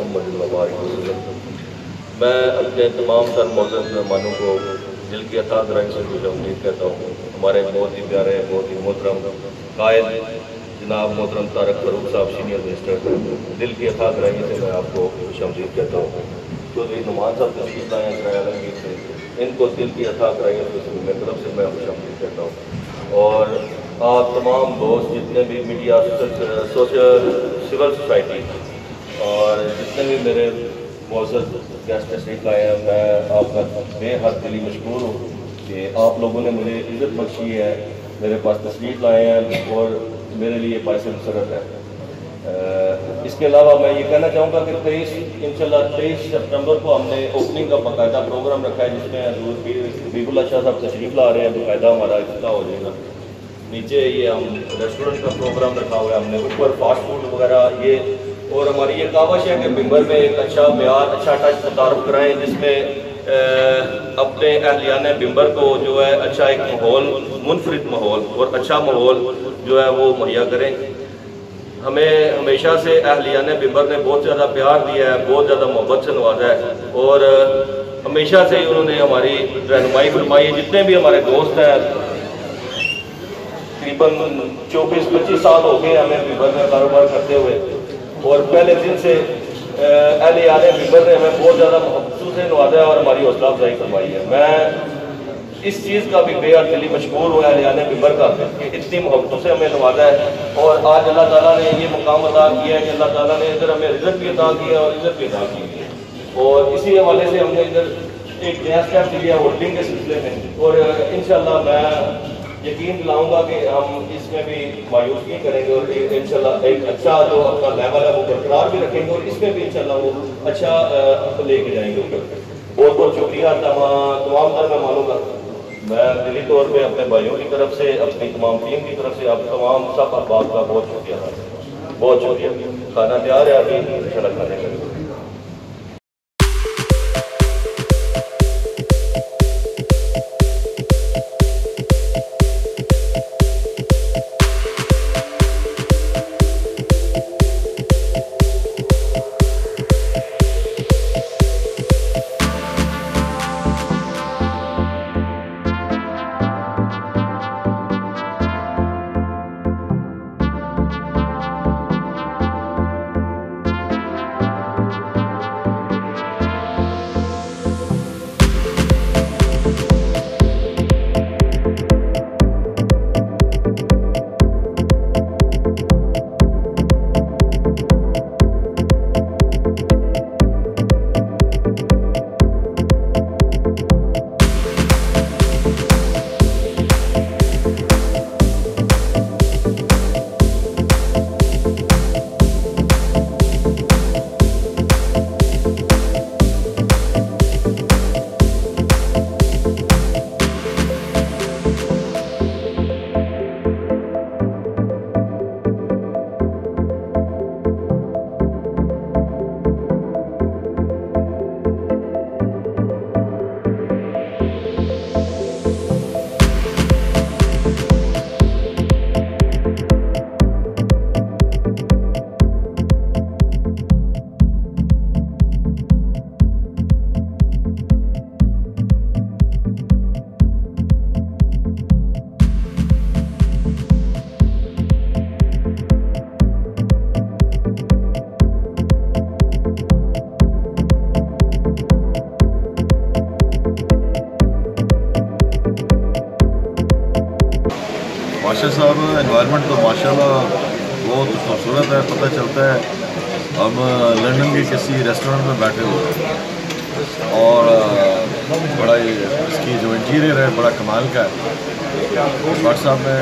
मुहम्मद मुबारक वसल्लम। मैं अपने तमाम तर मौजूद मेहमानों को दिल की अता गहराई से खुश आमदीद कहता हूँ। हमारे बहुत ही प्यारे, बहुत ही मोहतरम कायद जनाब मोहतरम तारक फरूक साहब सीनियर मिनिस्टर, दिल की अता गहराई से मैं आपको खुश आमदीद कहता हूँ। चौधरी नुमान साहब तशरीफ लाए हैं आलमगीर से, इनको दिल की अता गहराई से मेरी तरफ से मैं खुश आमदीद कहता हूँ। और आप तमाम दोस्त जितने भी मीडिया, सोशल, सिविल सोसाइटी और जितने भी मेरे मौजूद गेस्ट तशरीफ लाए हैं, मैं आपका बेहद दिली मशहूर हूँ कि आप लोगों ने मुझे इज़्ज़त बख्शी है, मेरे पास तशरीफ लाए हैं और मेरे लिए बाइस मसरत है। इसके अलावा मैं ये कहना चाहूँगा कि 23 सितंबर को हमने ओपनिंग का बाकायदा प्रोग्राम रखा है, जिसमें हबीबुल्लाह शाह साहब तशरीफ ला रहे हैं। बाकायदा हमारा इफ्तिताह हो जाएगा। नीचे ये हम रेस्टोरेंट का प्रोग्राम रखा हुआ है हमने, ऊपर फास्ट फूड वगैरह ये, और हमारी ये कावश है कि मिंबर में एक अच्छा बयान, अच्छा टच मुतारफ़ कराएँ, जिसमें अपने अहलियान मिंबर को जो है अच्छा एक माहौल, मुनफरिद माहौल और अच्छा माहौल जो है वो मुहैया करें। हमें हमेशा से अहलियान मिंबर ने बहुत ज़्यादा प्यार दिया है, बहुत ज़्यादा मोहब्बत से नवाजा है और हमेशा से ही उन्होंने हमारी रहनुमाई फरमाई है। जितने भी हमारे दोस्त हैं, तकरीबन 24-25 साल हो गए हमें मिंबर में कारोबार करते हुए, और पहले दिन से अहलियान मिंबर ने हमें बहुत ज़्यादा मोहब्बत से नवाजा है और हमारी हौसला अफजाई फरमाई है। मैं इस चीज़ का भी बेहद दिली मशहूर हुआ अहलियान मिंबर का कि इतनी मोहब्बतों से हमें नवाजा है। और आज अल्लाह ताला ने ये मुकाम अदा किया है कि अल्लाह ताला ने इधर हमें रिज़्क़ भी अदा किया और इज़्ज़त भी अदा की है, और इसी हवाले से हमने इधर एक नया स्टेप लिया होल्डिंग के सिलसिले में, और इंशाअल्लाह मैं यकीन दिलाऊंगा कि हम इसमें भी मायूस नहीं करेंगे और इंशाअल्लाह एक अच्छा जो अपना लेवल है वो बरकरार भी रखेंगे और इसमें भी इंशाअल्लाह वो अच्छा लेके जाएंगे। बहुत बहुत शुक्रिया तमाम तर मेहमानों का। मैं दिली तौर पे अपने भाइयों की तरफ से, अपनी तमाम टीम की तरफ से आप तमाम सब अहबाब का बहुत शुक्रिया, बहुत शुक्रिया। खाना तैयार है, अभी इंशाअल्लाह खाने का। माशा साहब एनवायरनमेंट तो माशाल्लाह बहुत खूबसूरत है। पता चलता है हम लंदन के किसी रेस्टोरेंट में बैठे हुए हैं और बड़ा इसकी जो इंटीरियर है बड़ा कमाल का है। भट्ट साहब ने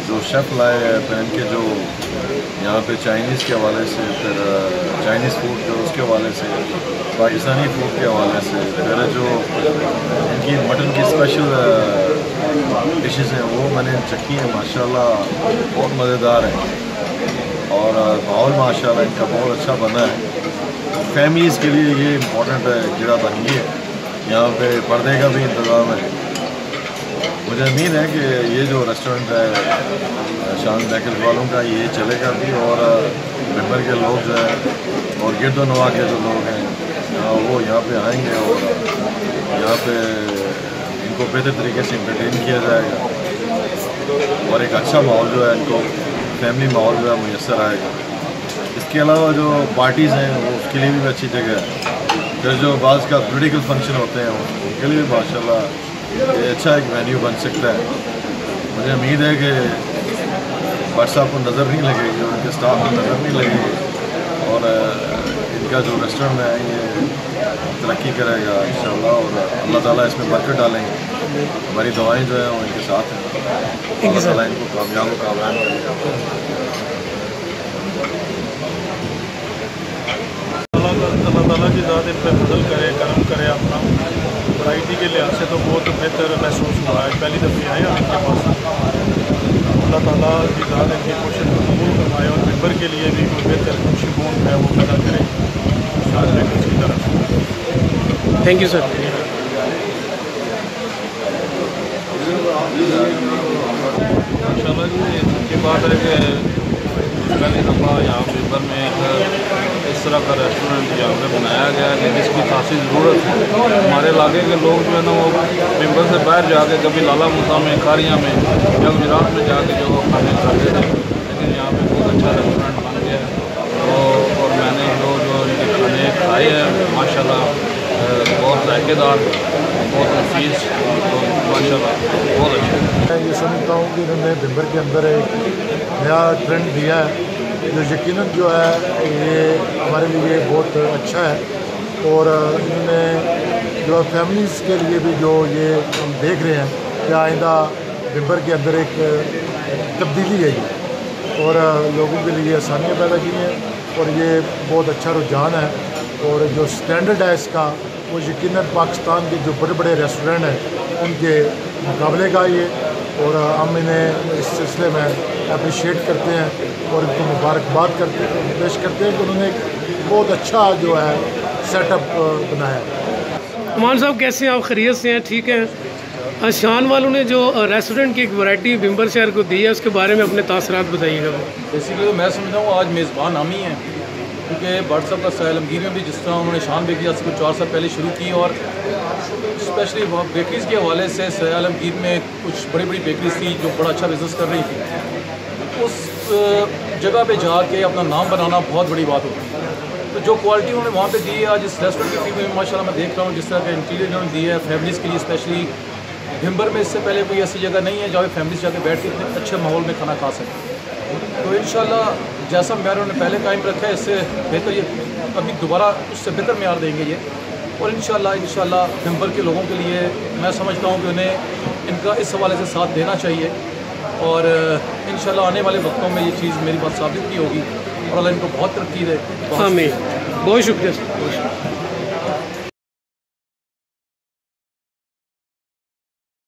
जो शेफ़ लाए हैं, फिर इनके जो यहाँ पे चाइनीज़ के हवाले से, फिर चाइनीज़ फूड जो उसके हवाले से, पाकिस्तानी फूड के हवाले से, फिर जो इनकी मटन की स्पेशल डिशेज़ हैं वो मैंने चखी हैं। माशाल्लाह बहुत मज़ेदार है और माहौल माशाल्लाह इनका बहुत अच्छा बना है। फैमिलीज़ के लिए ये इम्पोर्टेंट है जगह बन गई है। यहाँ पे पर्दे का भी इंतज़ाम है मुझे उम्मीद है कि ये जो रेस्टोरेंट है शान बेकर्स वालों का ये चलेगा भी, और मेंबर के लोग जो है और गिरदोनवा के जो लोग हैं वो यहाँ पे आएंगे और यहाँ पे इनको बेहतर तरीके से एंटरटेन किया जाएगा और एक अच्छा माहौल जो है इनको फैमिली माहौल जो है मुयसर आएगा। इसके अलावा जो पार्टीज़ हैं वो उसके लिए भी अच्छी जगह है। फिर जो बाज़ का पॉलिटिकल फंक्शन होते हैं उनके लिए भी माशाल्लाह ये अच्छा एक वेन्यू बन सकता है। मुझे उम्मीद है कि भट्ट साहब को नज़र नहीं लगेगी, उनके स्टाफ को नज़र नहीं लगेगी और इनका जो रेस्टोरेंट है ये तरक्की करेगा इंशाल्लाह और अल्लाह ताला इसमें बरकत डालेंगे। हमारी दुआएं जो हैं वो इनके साथ हैं, अल्लाह ताला इनको कामयाब करेगा। अल्लाह ताला की ज़ात इन पर फजल करे, करम करे। अपना वैरायटी के लिहाज से तो बहुत बेहतर महसूस हुआ है, पहली दफ़ी आया इनके पास। अल्लाह ताला की ज़ात इनकी कोशिश कबूल करवाए और मेंबर के लिए भी कोई बेहतर खुशबून है वो पैदा करे किसी तरह। Thank you sir. माशाल्लाह जी ये बात है कि पहली दफ़ा यहाँ मेंबर में एक इस तरह का रेस्टोरेंट यहाँ पे बनाया गया है कि जिसकी खासी ज़रूरत है। हमारे इलाके के लोग जो है ना वो मेंबर से बाहर जाके कभी लाला मूसा में, खारिया में या गुजरात में जाके जो वो खाने खाते थे, लेकिन यहाँ पे बहुत अच्छा रेस्टोरेंट बन गया है और मैंने जो इनके खाने खाए हैं माशाल्लाह बहुत जायकेदार, बहुत नफीस, माशाल्लाह बहुत अच्छा। मैं ये समझता हूँ कि इन्होंने मेंबर के अंदर एक नया ट्रेंड दिया है जो यकीनन जो है ये हमारे लिए बहुत अच्छा है और इन्होंने जो फैमिलीज़ के लिए भी जो ये हम देख रहे हैं कि आइंदा मेंबर के अंदर एक तब्दीली है ये और लोगों के लिए आसानियाँ पैदा की हैं और ये बहुत अच्छा रुझान है और जो स्टैंडर्ड है इसका वो यकीनन पाकिस्तान के जो बड़े बड़े रेस्टोरेंट हैं उनके मुकाबले का ये और हम इन्हें इस सिलसिले में अप्रिशिएट करते हैं और इनको मुबारकबाद पेश करते हैं कि उन्होंने एक बहुत अच्छा जो है सेटअप बनाया है। अमान साहब कैसे हैं आप? खैरियत से हैं? ठीक हैं। शान वालों ने जो रेस्टोरेंट की एक वैरायटी मेंबर शहर को दी है उसके बारे में अपने तासरात बताइएगा। बेसिकली तो मैं समझता हूँ आज मेज़बान हम ही हैं क्योंकि भट्ट साहब का सह आलमगीर में भी जिस तरह उन्होंने शान बेकरी आज से कुछ 4 साल पहले शुरू की और स्पेशली बेकरीज़ के हवाले से सह आलमगीर में कुछ बड़ी बड़ी बेकरीज थी जो बड़ा अच्छा बिज़नेस कर रही थी। उस जगह पे जाके अपना नाम बनाना बहुत बड़ी बात होती है। तो जो क्वालिटी उन्होंने वहाँ पे दी है आज इस रेस्टोरेंट की में माशाल्लाह मैं देख रहा हूँ जिस तरह का इंटीरियर उन्होंने दिया है फैमिलीज़ के लिए स्पेशली। भिम्बर में इससे पहले कोई ऐसी जगह नहीं है जहाँ फैमिलीज़ जाके बैठ के इतने अच्छे माहौल में खाना खा सकें। तो इंशाल्लाह जैसा म्यार उन्होंने पहले कायम रखा है इससे बेहतर ये अभी दोबारा उससे बेहतर म्यार देंगे ये और इंशाल्लाह भिम्बर के लोगों के लिए मैं समझता हूँ कि उन्हें इनका इस हवाले से साथ देना चाहिए और इंशाल्लाह आने वाले वक्तों में ये चीज़ मेरी बात साबित भी होगी और अल्लाह इनको बहुत तरक्की दे। आमीन। बहुत शुक्रिया सर।